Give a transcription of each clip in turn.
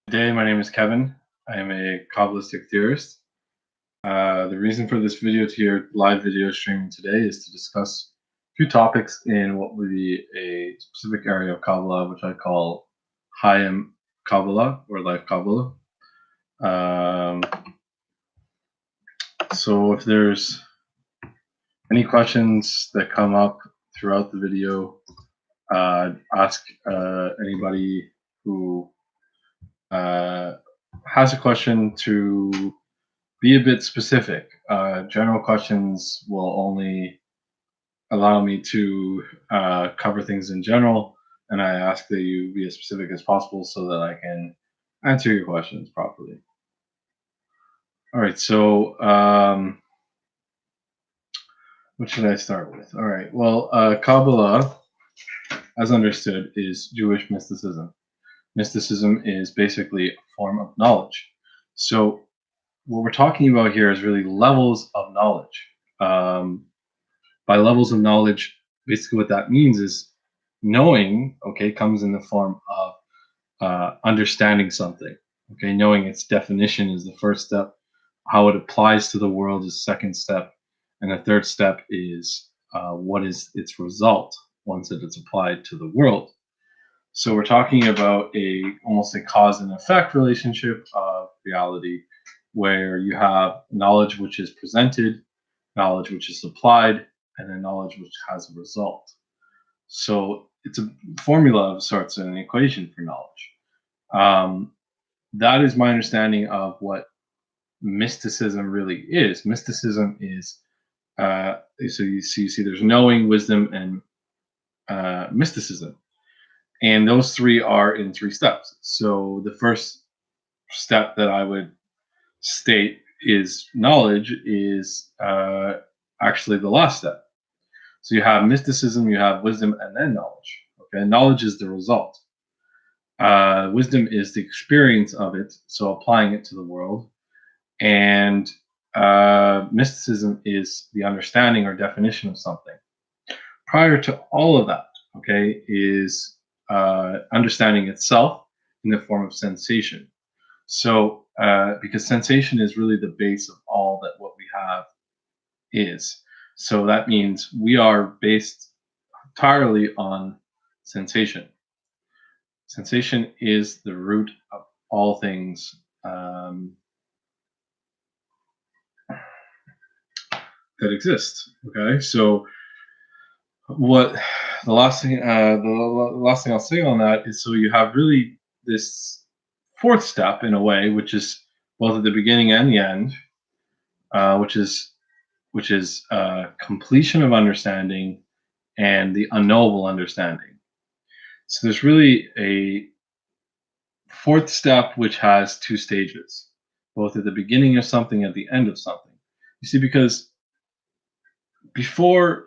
Good day, my name is Kevin. I am a Kabbalistic theorist. The reason for this video to your live video streaming today is to discuss a few topics in what would be a specific area of Kabbalah, which I call Hayim Kabbalah or Life Kabbalah. So if there's any questions that come up throughout the video, ask anybody who has a question to be a bit specific. General questions will only allow me to cover things in general, and I ask that you be as specific as possible so that I can answer your questions properly. All right, so what should I start with? All right, well, Kabbalah, as understood, is Jewish mysticism. Mysticism is basically a form of knowledge. So what we're talking about here is really levels of knowledge. By levels of knowledge, basically what that means is knowing, okay, comes in the form of understanding something. Okay, knowing its definition is the first step. How it applies to the world is the second step. And the third step is what is its result once it is applied to the world. So we're talking about almost a cause and effect relationship of reality, where you have knowledge which is presented, knowledge which is applied, and then knowledge which has a result. So it's a formula of sorts, an equation for knowledge. That is my understanding of what mysticism really is. Mysticism is so you see there's knowing, wisdom, and mysticism. And those three are in three steps. So the first step that I would state is knowledge is actually the last step. So you have mysticism, you have wisdom, and then knowledge. Okay, knowledge is the result. Wisdom is the experience of it, so applying it to the world. And mysticism is the understanding or definition of something. Prior to all of that, okay, is understanding itself in the form of sensation. So, because sensation is really the base of all that what we have is. So that means we are based entirely on sensation. Sensation is the root of all things that exist. Okay, so what the last thing I'll say on that is, so you have really this fourth step in a way, which is both at the beginning and the end, which is completion of understanding and the unknowable understanding. So there's really a fourth step which has two stages, both at the beginning of something and at the end of something. You see, because before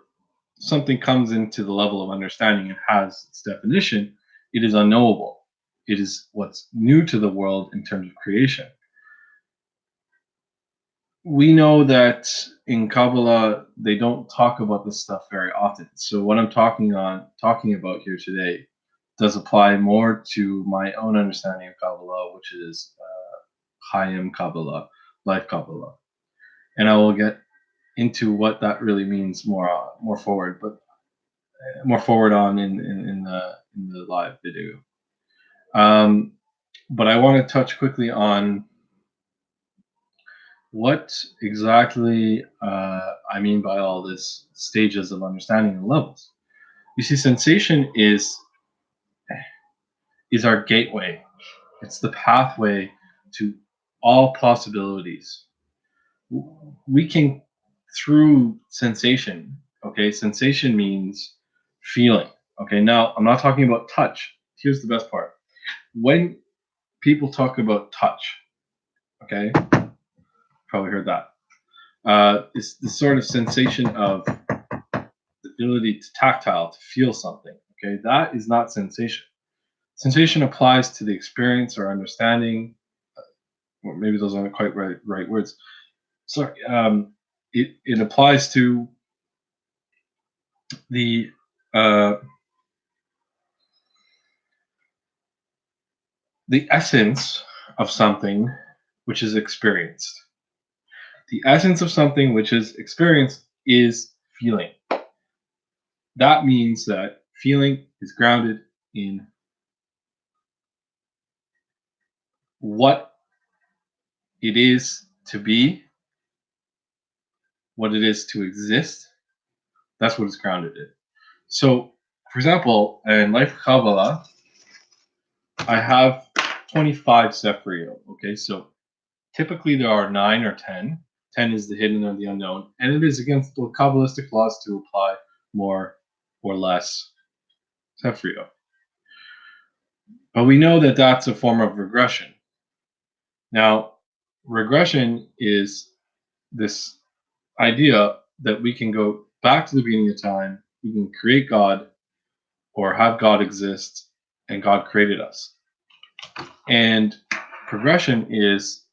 something comes into the level of understanding and has its definition, it is unknowable. It is what's new to the world in terms of creation. We know that in Kabbalah they don't talk about this stuff very often. So what I'm talking about here today does apply more to my own understanding of Kabbalah, which is Hayim Kabbalah, Life Kabbalah, and I will get into what that really means more forward, but more forward on in the live video. But I want to touch quickly on what exactly I mean by all this stages of understanding and levels. You see, sensation is our gateway. It's the pathway to all possibilities. We can, through sensation, okay, sensation means feeling. Okay, now I'm not talking about touch. Here's the best part. When people talk about touch, okay, probably heard that. It's the sort of sensation of the ability to tactile, to feel something. Okay, that is not sensation. Sensation applies to the experience or understanding, or maybe those aren't quite right words. Sorry, it applies to the essence of something which is experienced. The essence of something which is experienced is feeling. That means that feeling is grounded in what it is to be, what it is to exist. That's what it's grounded in. So, for example, in Life Kabbalah, I have 25 Sephirot. Okay, so typically there are 9 or 10. 10 is the hidden or the unknown, and it is against the Kabbalistic laws to apply more or less Sephirot. But we know that that's a form of regression. Now, regression is this idea that we can go back to the beginning of time, we can create God or have God exist, and God created us. And progression is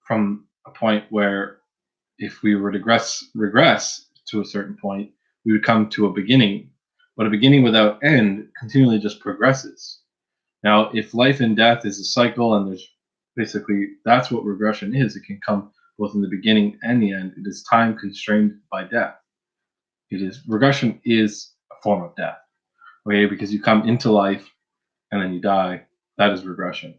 from a point where if we were to regress to a certain point, we would come to a beginning. But a beginning without end continually just progresses. Now, if life and death is a cycle, and there's basically that's what regression is, it can come both in the beginning and the end. It is time constrained by death. Regression is a form of death. Okay, because you come into life and then you die. That is regression.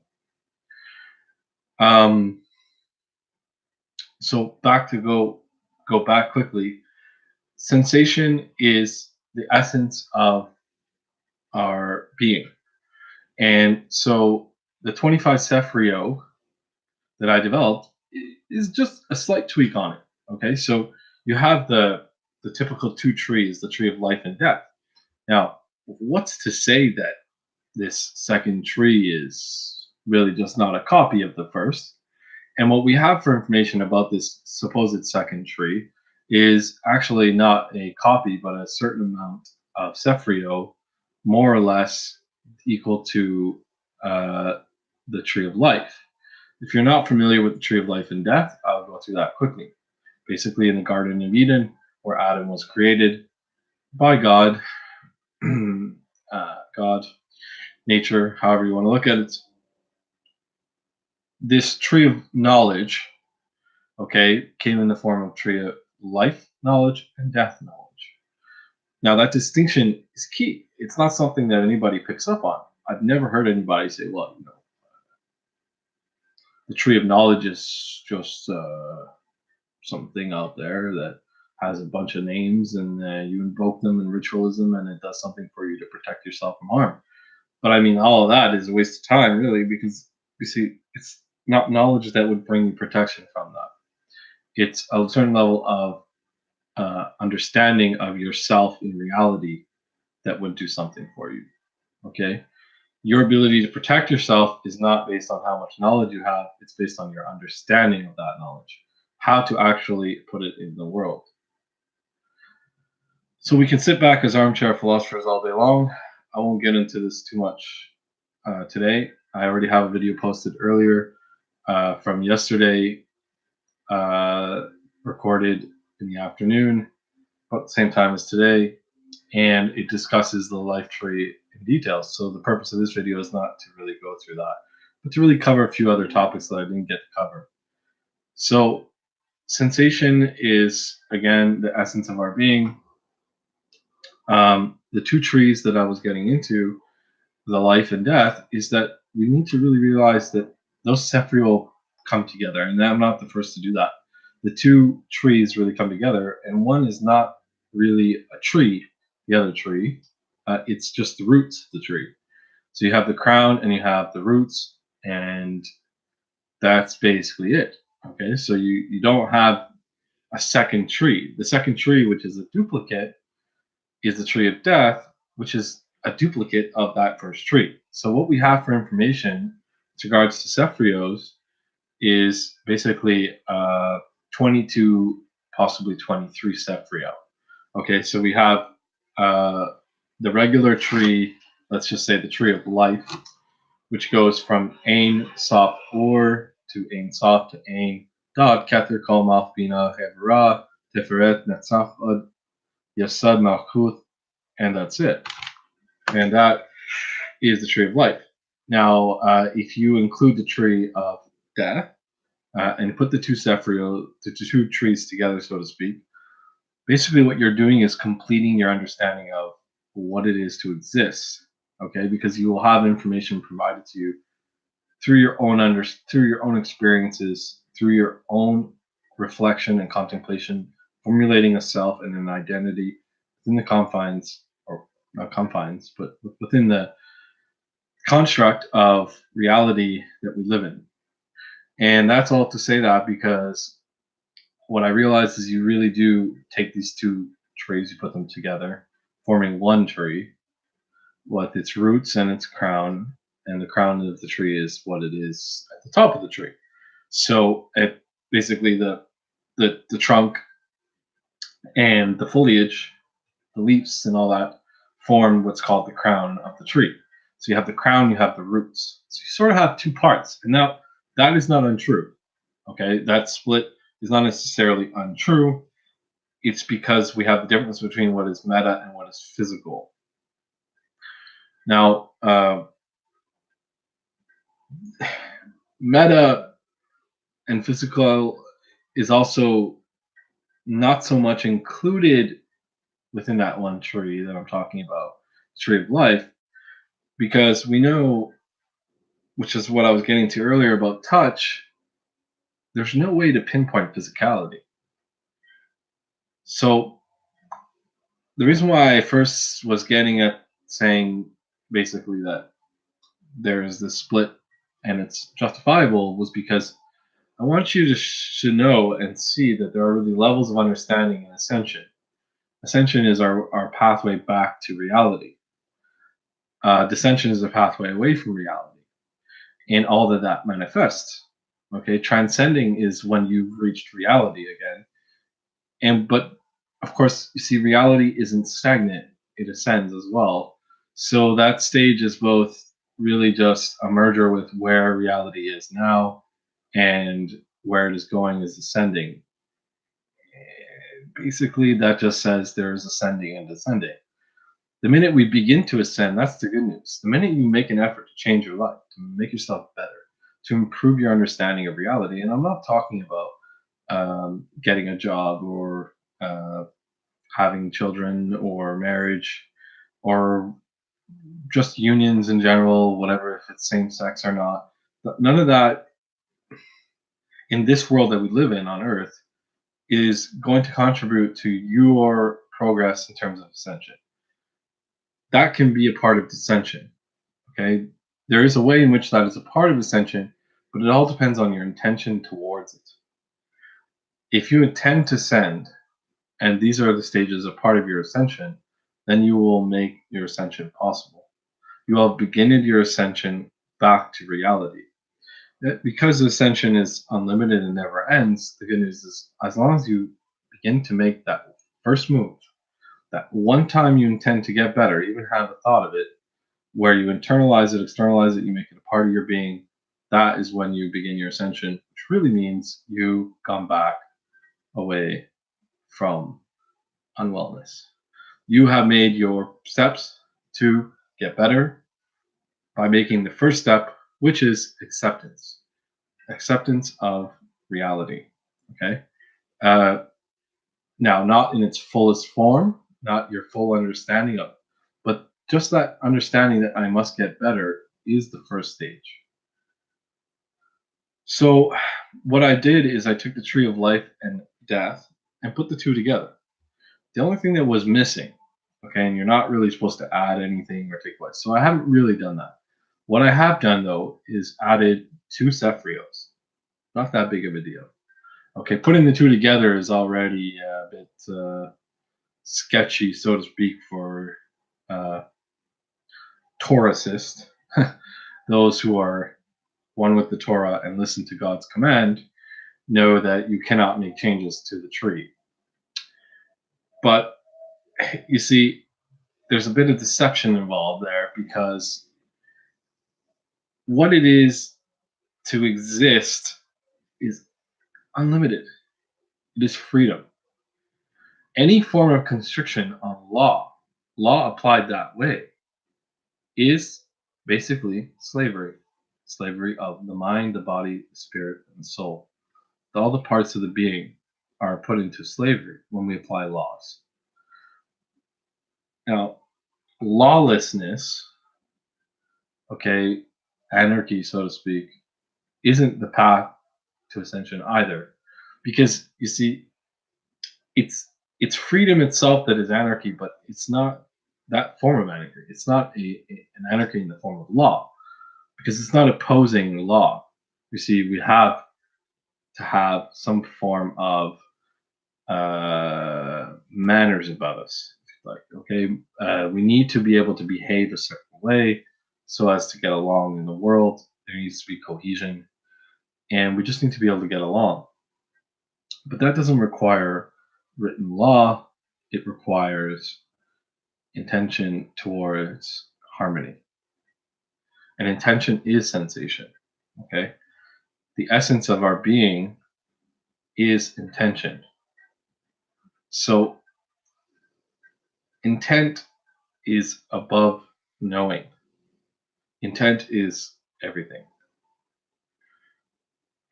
So back to go back quickly. Sensation is the essence of our being, and so the 25 Sephirot that I developed is just a slight tweak on it. Okay, so you have the typical two trees, the tree of life and death. Now, what's to say that this second tree is really just not a copy of the first? And what we have for information about this supposed second tree is actually not a copy, but a certain amount of Sephirot, more or less equal to the tree of life. If you're not familiar with the tree of life and death, I'll go through that quickly. Basically, in the Garden of Eden, where Adam was created by God, God, nature, however you want to look at it, this tree of knowledge, okay, came in the form of tree of life knowledge and death knowledge. Now, that distinction is key. It's not something that anybody picks up on. I've never heard anybody say, well, the tree of knowledge is just something out there that has a bunch of names, and you invoke them in ritualism, and it does something for you to protect yourself from harm. But I mean, all of that is a waste of time, really, because you see, it's not knowledge that would bring you protection from that. It's a certain level of understanding of yourself in reality that would do something for you. Okay? Your ability to protect yourself is not based on how much knowledge you have, it's based on your understanding of that knowledge, how to actually put it in the world. So we can sit back as armchair philosophers all day long. I won't get into this too much today. I already have a video posted earlier from yesterday, recorded in the afternoon, about the same time as today, and it discusses the life tree in detail. So the purpose of this video is not to really go through that, but to really cover a few other topics that I didn't get to cover. So sensation is, again, the essence of our being. The two trees that I was getting into, the life and death, is that we need to really realize that those Sephirot come together, and I'm not the first to do that. The two trees really come together, and one is not really a tree, the other tree. It's just the roots of the tree. So you have the crown and you have the roots, and that's basically it. Okay, so you don't have a second tree. The second tree, which is a duplicate, is the tree of death, which is a duplicate of that first tree. So what we have for information with regards to Sephirot is basically 22, possibly 23 Sephirot. Okay, so we have the regular tree, let's just say the tree of life, which goes from Ein Sof Or to Ein Sof to Ein Dot Keter Kol Malch Bina Hevra Tiferet Netzach Od Yasad Malchut, and that's it. And that is the tree of life. Now, if you include the tree of death, and put the two trees together, so to speak, basically what you're doing is completing your understanding of what it is to exist. Okay, because you will have information provided to you through your own experiences, through your own reflection and contemplation, formulating a self and an identity within the confines, or not confines, but within the construct of reality that we live in. And that's all to say that because what I realized is you really do take these two trees, you put them together, forming one tree with its roots and its crown, and the crown of the tree is what it is at the top of the tree. So it basically the trunk and the foliage, the leaves and all that form what's called the crown of the tree. So you have the crown, you have the roots. So you sort of have two parts. And now that is not untrue. Okay, that split is not necessarily untrue. It's because we have the difference between what is meta and what is physical. Now, meta and physical is also not so much included within that one tree that I'm talking about, tree of life, because we know, which is what I was getting to earlier about touch, there's no way to pinpoint physicality. So the reason why I first was getting at saying basically that there is this split and it's justifiable was because I want you to know and see that there are really levels of understanding in ascension. Ascension is our pathway back to reality. Descension is a pathway away from reality and all that manifests. Okay, transcending is when you've reached reality again. But of course, you see, reality isn't stagnant; it ascends as well. So that stage is both really just a merger with where reality is now and where it is going is ascending. And basically, that just says there's ascending and descending. The minute we begin to ascend, that's the good news. The minute you make an effort to change your life, to make yourself better, to improve your understanding of reality, and I'm not talking about getting a job or having children or marriage or just unions in general, whatever, if it's same sex or not. But none of that in this world that we live in on Earth is going to contribute to your progress in terms of ascension. That can be a part of dissension. Okay, there is a way in which that is a part of ascension, but it all depends on your intention towards it. If you intend to ascend, and these are the stages of part of your ascension, then you will make your ascension possible. You will begin your ascension back to reality. Because ascension is unlimited and never ends, the good news is as long as you begin to make that first move, that one time you intend to get better, even have a thought of it, where you internalize it, externalize it, you make it a part of your being, that is when you begin your ascension, which really means you've gone back away from unwellness. You have made your steps to get better by making the first step, which is acceptance of reality. Okay. Uh, Now, not in its fullest form, not your full understanding of it, but just that understanding that I must get better is the first stage. So, what I did is I took the tree of life and death and put the two together. The only thing that was missing, okay, and you're not really supposed to add anything or take away. So I haven't really done that. What I have done though is added two Cephrios. Not that big of a deal. Okay, putting the two together is already a bit sketchy, so to speak, for uh, Torahists, those who are one with the Torah and listen to God's command, know that you cannot make changes to the tree. But you see, there's a bit of deception involved there because what it is to exist is unlimited. It is freedom. Any form of constriction on law applied that way, is basically slavery. slavery of the mind, the body, the spirit, and the soul. All the parts of the being are put into slavery when we apply laws. Now, lawlessness, okay, anarchy, so to speak, isn't the path to ascension either, because you see, it's it's freedom itself that is anarchy, but it's not that form of anarchy. It's not an anarchy in the form of law, because it's not opposing law. You see, we have to have some form of manners about us. Like, okay, we need to be able to behave a certain way so as to get along in the world. There needs to be cohesion, and we just need to be able to get along. But that doesn't require written law, it requires intention towards harmony. And intention is sensation. Okay. The essence of our being is intention. So intent is above knowing. Intent is everything.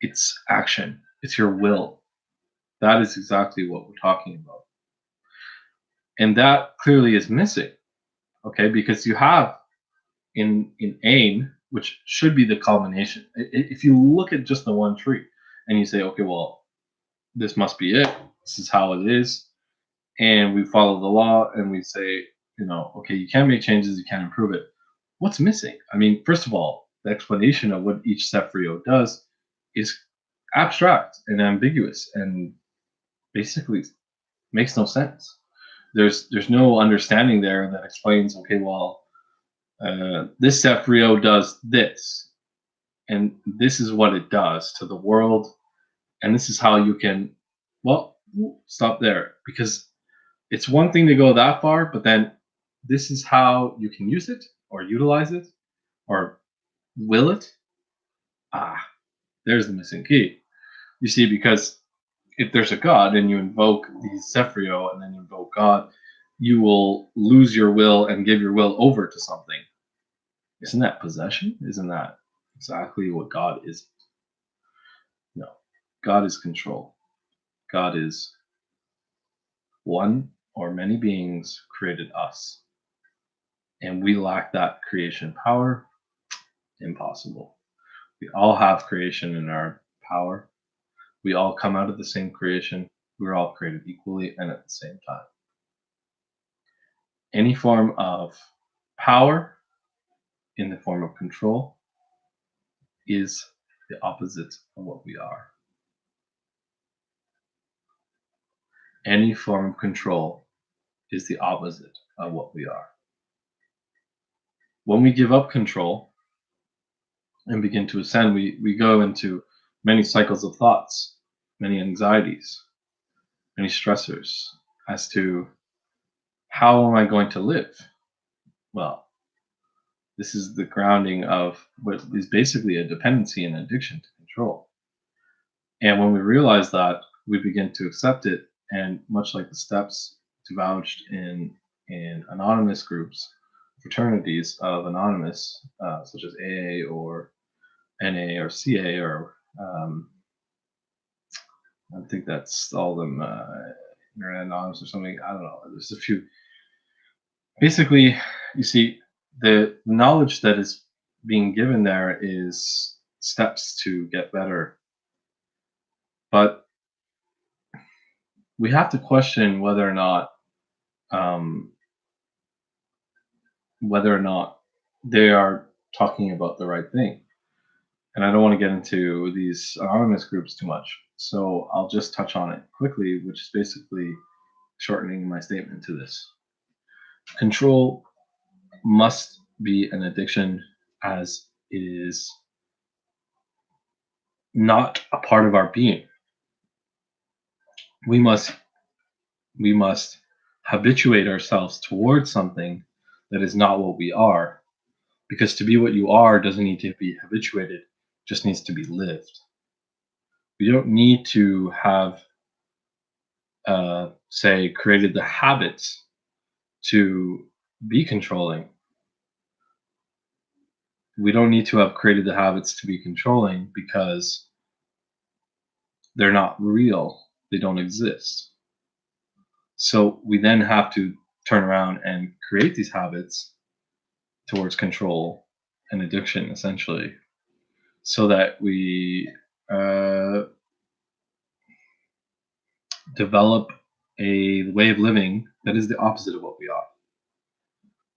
It's action. It's your will. That is exactly what we're talking about. And that clearly is missing, okay? Because you have in aim, which should be the culmination. If you look at just the one tree and you say, okay, well, this must be it. This is how it is, and we follow the law, and we say, okay, you can make changes, you can improve it. What's missing? I mean, first of all, the explanation of what each Sephrio does is abstract and ambiguous, and basically makes no sense. There's no understanding there that explains, okay, well, this Sephrio does this, and this is what it does to the world, and this is how you can, well, stop there, because it's one thing to go that far, but then this is how you can use it or utilize it or will it. Ah, there's the missing key. You see, because if there's a God and you invoke the Sephrio and then you invoke God, you will lose your will and give your will over to something. Isn't that possession? Isn't that exactly what God is? No. God is control. God is one or many beings created us. And we lack that creation power. Impossible. We all have creation in our power. We all come out of the same creation. We're all created equally and at the same time. Any form of power in the form of control is the opposite of what we are. Any form of control is the opposite of what we are. When we give up control and begin to ascend, we go into many cycles of thoughts, many anxieties, many stressors as to how am I going to live? Well, this is the grounding of what is basically a dependency and addiction to control. And when we realize that, we begin to accept it. And much like the steps divulged in anonymous groups, fraternities of anonymous, such as AA or NA or CA, or I think that's all of them, Internet Anonymous or something. I don't know. There's a few. Basically, you see, the knowledge that is being given there is steps to get better. But we have to question um, whether or not they are talking about the right thing. And I don't want to get into these anonymous groups too much, so I'll just touch on it quickly, which is basically shortening my statement to this. Control must be an addiction, as it is not a part of our being. We must we must habituate ourselves towards something that is not what we are, because to be what you are doesn't need to be habituated, just needs to be lived. We don't need to have say created the habits to be controlling. we don't need to have created the habits to be controlling because they're not real. They don't exist. So we then have to turn around and create these habits towards control and addiction, essentially, so that we uh, develop a way of living that is the opposite of what we are.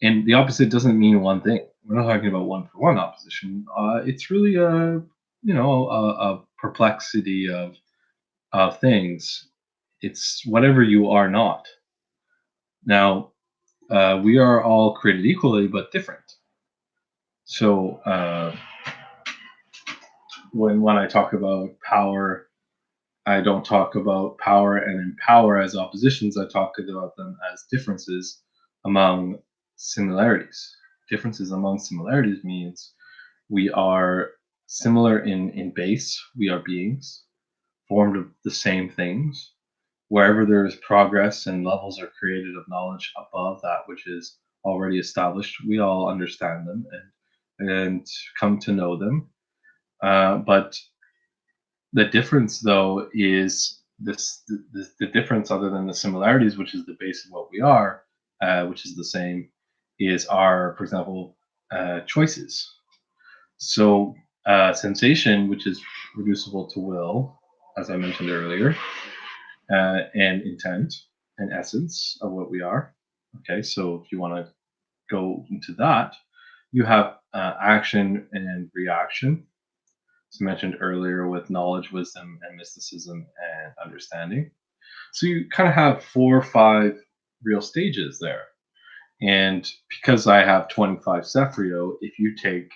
And the opposite doesn't mean one thing. We're not talking about one for one opposition. It's really a perplexity of things. It's whatever you are not. Now, we are all created equally, but different. So when I talk about power, I don't talk about power and empower as oppositions. I talk about them as differences among similarities. Differences among similarities means we are similar in base. We are beings formed of the same things. Wherever there is progress and levels are created of knowledge above that which is already established, we all understand them and come to know them. But the difference, though, is the difference, other than the similarities, which is the base of what we are, which is the same, is our, for example, choices. So, sensation, which is reducible to will, as I mentioned earlier, and intent and essence of what we are. Okay, so if you want to go into that, you have action and reaction. As mentioned earlier, with knowledge, wisdom, and mysticism and understanding. So you kind of have 4 or 5 real stages there. And because I have 25 Cephrio, if you take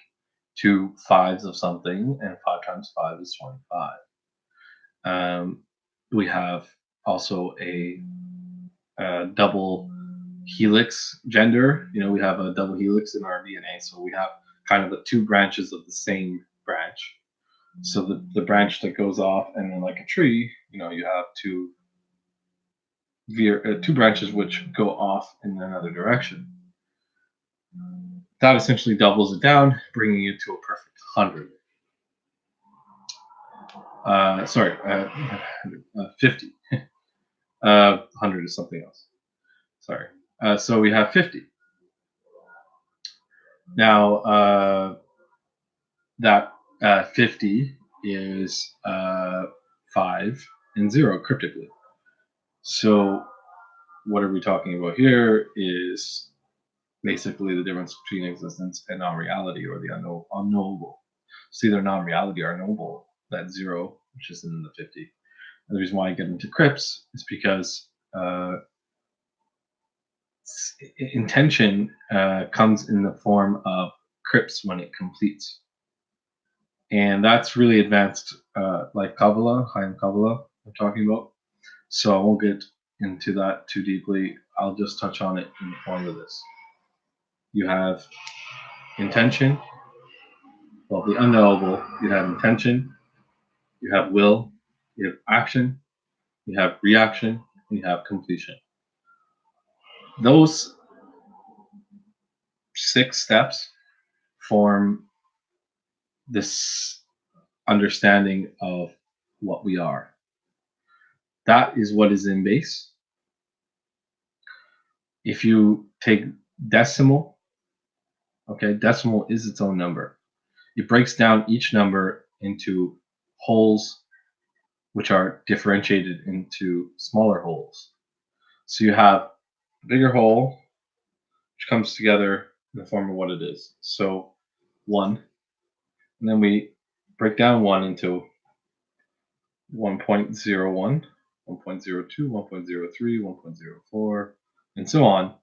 2 5s of something, and 5 times 5 is 25. We have also a double helix gender. We have a double helix in our DNA, so we have kind of the 2 branches of the same branch. So the branch that goes off, and then like a tree, you have 2 branches which go off in another direction. That essentially doubles it down, bringing it to a perfect 100. Sorry, 50. 100 is something else. Sorry. So we have 50. Now, that 50 is 5 and 0 cryptically. So what are we talking about here is basically the difference between existence and non-reality, or the unknowable. It's either non-reality or unknowable, that 0, which is in the 50. And the reason why I get into crypts is because intention comes in the form of crypts when it completes. And that's really advanced, like Kabbalah, high-end Kabbalah I'm talking about. So I won't get into that too deeply. I'll just touch on it in the form of this. You have intention. Well, the unknowable, you have intention, you have will, you have action, you have reaction, and you have completion. Those 6 steps form this understanding of what we are. That is what is in base. If you take decimal, okay, decimal is its own number. It breaks down each number into wholes, which are differentiated into smaller wholes. So you have a bigger whole, which comes together in the form of what it is. So 1, and then we break down 1 into 1.01, 1.02, 1.03, 1.04, and so on.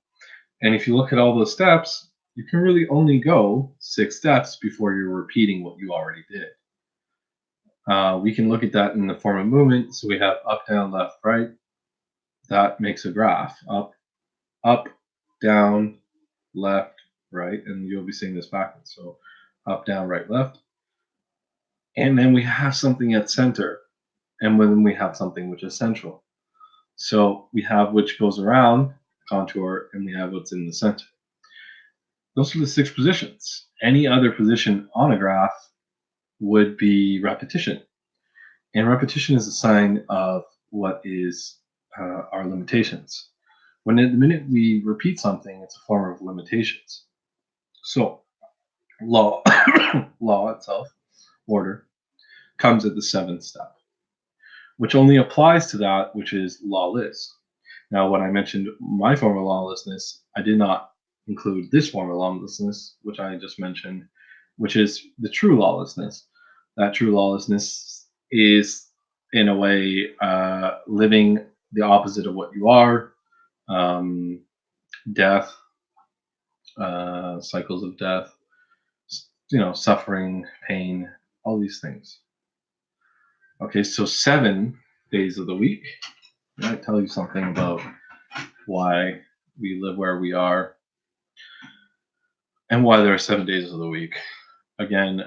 And if you look at all those steps, you can really only go 6 steps before you're repeating what you already did. We can look at that in the form of movement. So we have up, down, left, right. That makes a graph. Up, down, left, right. And you'll be seeing this backwards. So up, down, right, left. And then we have something at center. And then we have something which is central. So we have which goes around contour, and we have what's in the center. Those are the 6 positions. Any other position on a graph would be repetition. And repetition is a sign of what is our limitations. The minute we repeat something, it's a form of limitations. So law, law itself, order, comes at the 7th step, which only applies to that which is lawless. Now, when I mentioned my form of lawlessness, I did not include this form of lawlessness, which I just mentioned, which is the true lawlessness. That true lawlessness is, in a way, living the opposite of what you are, um, death, cycles of death, suffering, pain, all these things. Okay, so 7 days of the week. I tell you something about why we live where we are and why there are 7 days of the week. Again,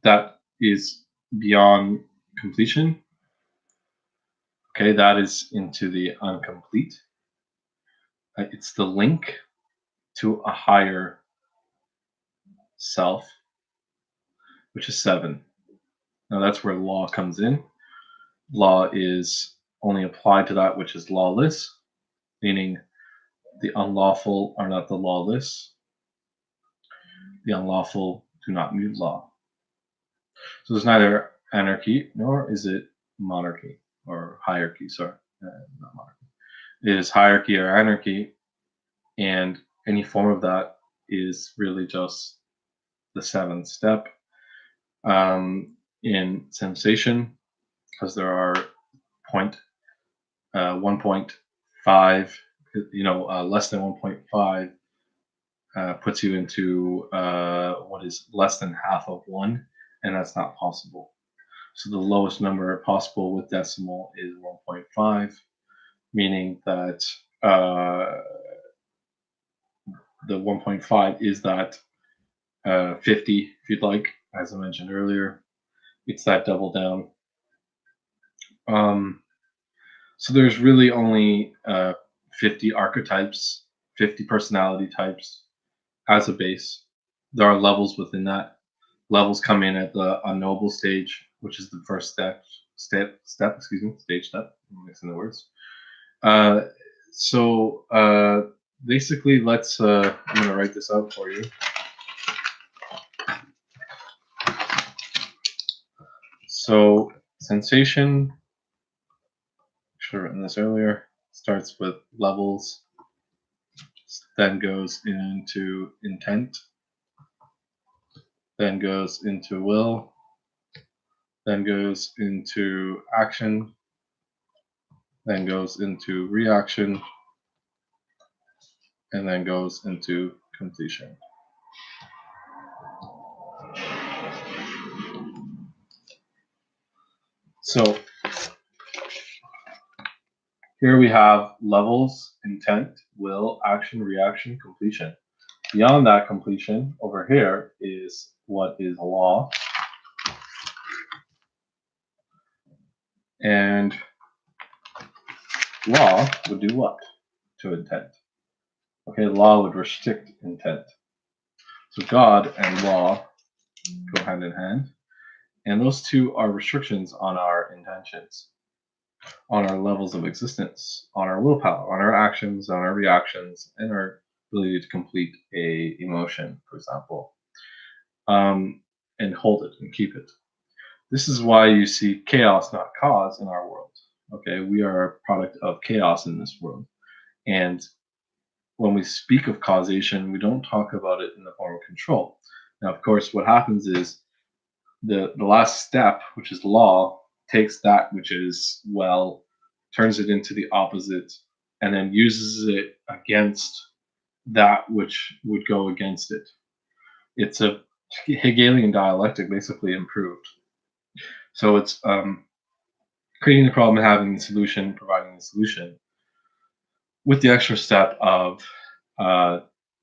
that is beyond completion. Okay, that is into the incomplete. It's the link to a higher self, which is 7. Now that's where law comes in. Law is only applied to that which is lawless, meaning the unlawful are not the lawless. The unlawful do not mute law. So there's neither anarchy nor is it monarchy or hierarchy. Sorry, not monarchy. It is hierarchy or anarchy, and any form of that is really just the 7th step. In sensation, because there are 1.5, less than 1.5 puts you into what is less than half of 1, and that's not possible. So the lowest number possible with decimal is 1.5, meaning that the 1.5 is that 50, if you'd like, as I mentioned earlier. It's that double down. So there's really only 50 archetypes, 50 personality types as a base. There are levels within that. Levels come in at the unknowable stage, which is the first stage step. I'm mixing the words. So basically, let's. I'm gonna write this out for you. So sensation. Should have written this earlier. Starts with levels, then goes into intent, then goes into will, then goes into action, then goes into reaction, and then goes into completion. So here we have levels, intent, will, action, reaction, completion. Beyond that completion, over here is what is law. And law would do what to intent? Okay, law would restrict intent. So God and law go hand in hand. And those two are restrictions on our intentions, on our levels of existence, on our willpower, on our actions, on our reactions, and our ability to complete a emotion, for example, and hold it and keep it. This is why you see chaos, not cause, in our world. Okay, we are a product of chaos in this world. And when we speak of causation, we don't talk about it in the form of control. Now, of course, what happens is the last step, which is law, takes that which is well, turns it into the opposite, and then uses it against that which would go against it. It's a Hegelian dialectic, basically improved. So it's creating the problem, having the solution, providing the solution, with the extra step of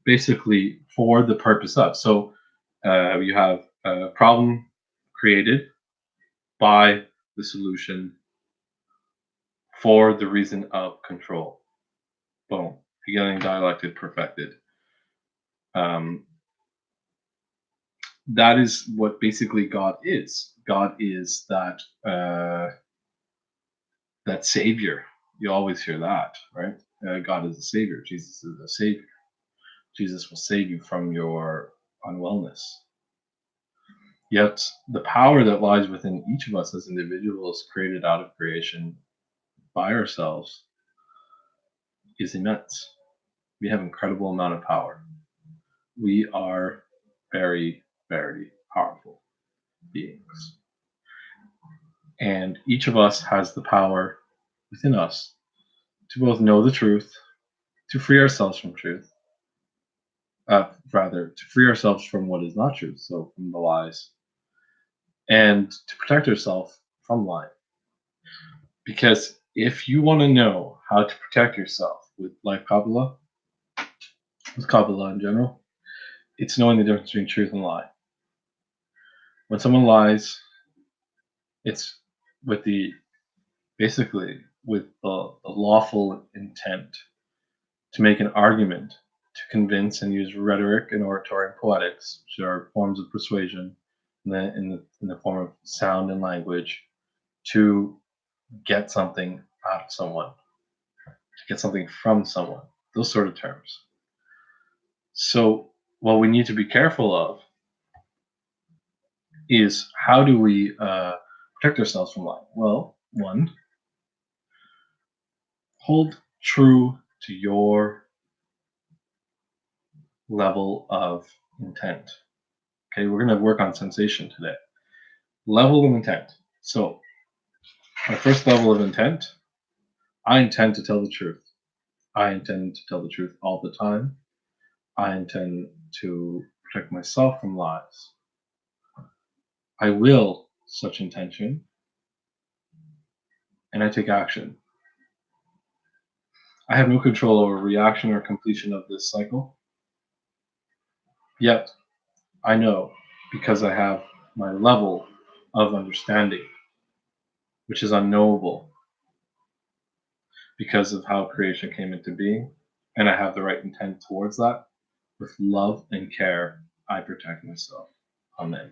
basically for the purpose of. So you have a problem created by the solution for the reason of control. Boom. beginning, dialected, perfected. That is what basically God is. God is that savior. You always hear that, right? God is a savior. Jesus is a savior. Jesus will save you from your unwellness. Yet the power that lies within each of us as individuals, created out of creation by ourselves, is immense. We have incredible amount of power. We are very, very powerful beings. And each of us has the power within us to both know the truth, to free ourselves from truth, rather, to free ourselves from what is not truth, so from the lies, and to protect ourselves from lying. Because if you want to know how to protect yourself with life Kabbalah, with Kabbalah in general, it's knowing the difference between truth and lie. When someone lies, it's with the basically with the lawful intent to make an argument, to convince and use rhetoric and oratory and poetics, which are forms of persuasion in the form of sound and language, to get something out of someone, to get something from someone, those sort of terms. So what we need to be careful of is how do we protect ourselves from lying? Well, one, hold true to your level of intent. Okay, we're going to work on sensation today. Level of intent. So, my first level of intent, I intend to tell the truth. I intend to tell the truth all the time. I intend to protect myself from lies. I will such intention, and I take action. I have no control over reaction or completion of this cycle. Yet, I know because I have my level of understanding, which is unknowable because of how creation came into being, and I have the right intent towards that. With love and care, I protect myself. Amen.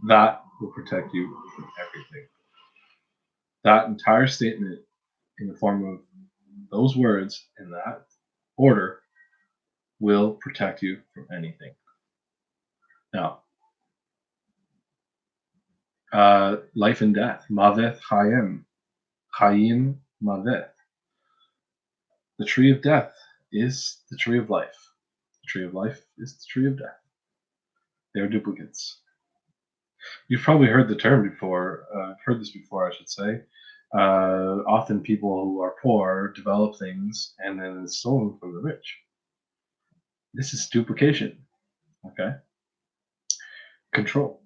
That will protect you from everything. That entire statement, in the form of those words in that order, will protect you from anything. Now, life and death, Maveth Chaim, Chaim Maveth. The tree of death is the tree of life. The tree of life is the tree of death. They are duplicates. You've probably heard the term before, heard this before, I should say. Often people who are poor develop things and then it's stolen from the rich. This is duplication, okay? Control.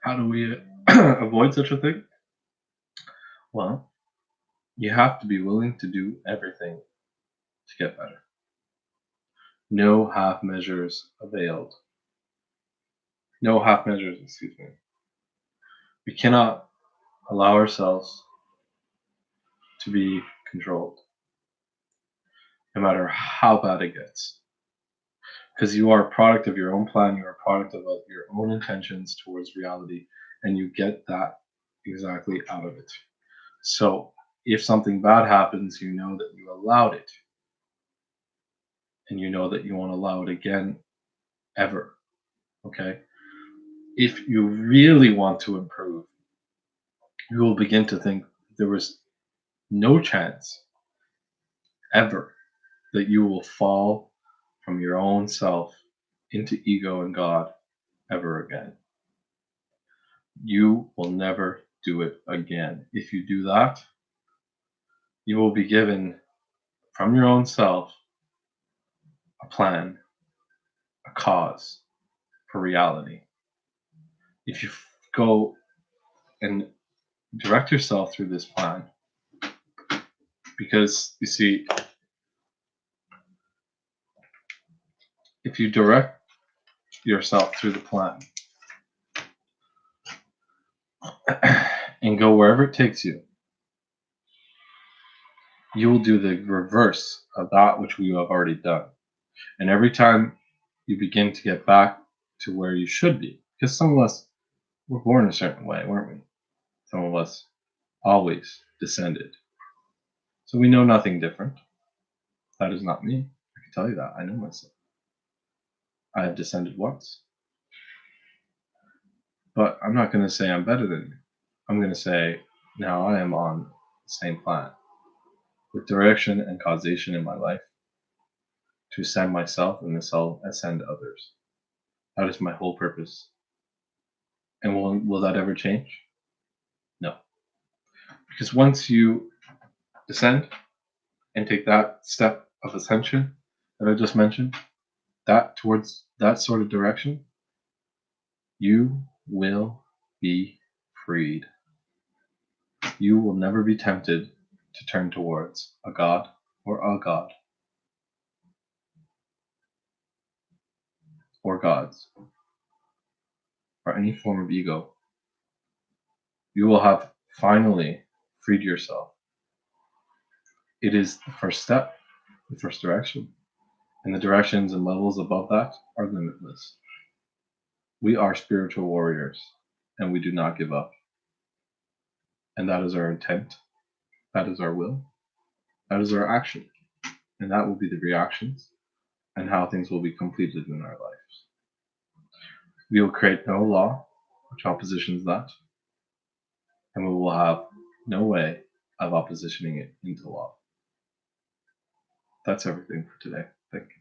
How do we avoid such a thing? Well, you have to be willing to do everything to get better. No half measures availed. No half measures, excuse me. We cannot allow ourselves to be controlled, no matter how bad it gets. Because you are a product of your own plan, you're a product of your own intentions towards reality, and you get that exactly out of it. So if something bad happens, you know that you allowed it, and you know that you won't allow it again ever. Okay? If you really want to improve, you will begin to think there was no chance ever that you will fall from your own self into ego and God ever again. You will never do it again. If you do that, you will be given from your own self a plan, a cause for reality. If you go and direct yourself through this plan, because you see, if you direct yourself through the plan and go wherever it takes you, you will do the reverse of that which you have already done. And every time you begin to get back to where you should be, because some of us were born a certain way, weren't we? Some of us always descended. So we know nothing different. That is not me. I can tell you that. I know myself. I have descended once. But I'm not going to say I'm better than you. I'm going to say now I am on the same planet with direction and causation in my life to ascend myself and ascend others. That is my whole purpose. And will that ever change? No. Because once you descend and take that step of ascension that I just mentioned, that towards that sort of direction, you will be freed. You will never be tempted to turn towards a god or a god or gods or any form of ego. You will have finally freed yourself. It is the first step, the first direction, and the directions and levels above that are limitless. We are spiritual warriors, and we do not give up. And that is our intent, that is our will, that is our action, and that will be the reactions and how things will be completed in our lives. We will create no law which oppositions that, and we will have no way of oppositioning it into law. That's everything for today. Thank you.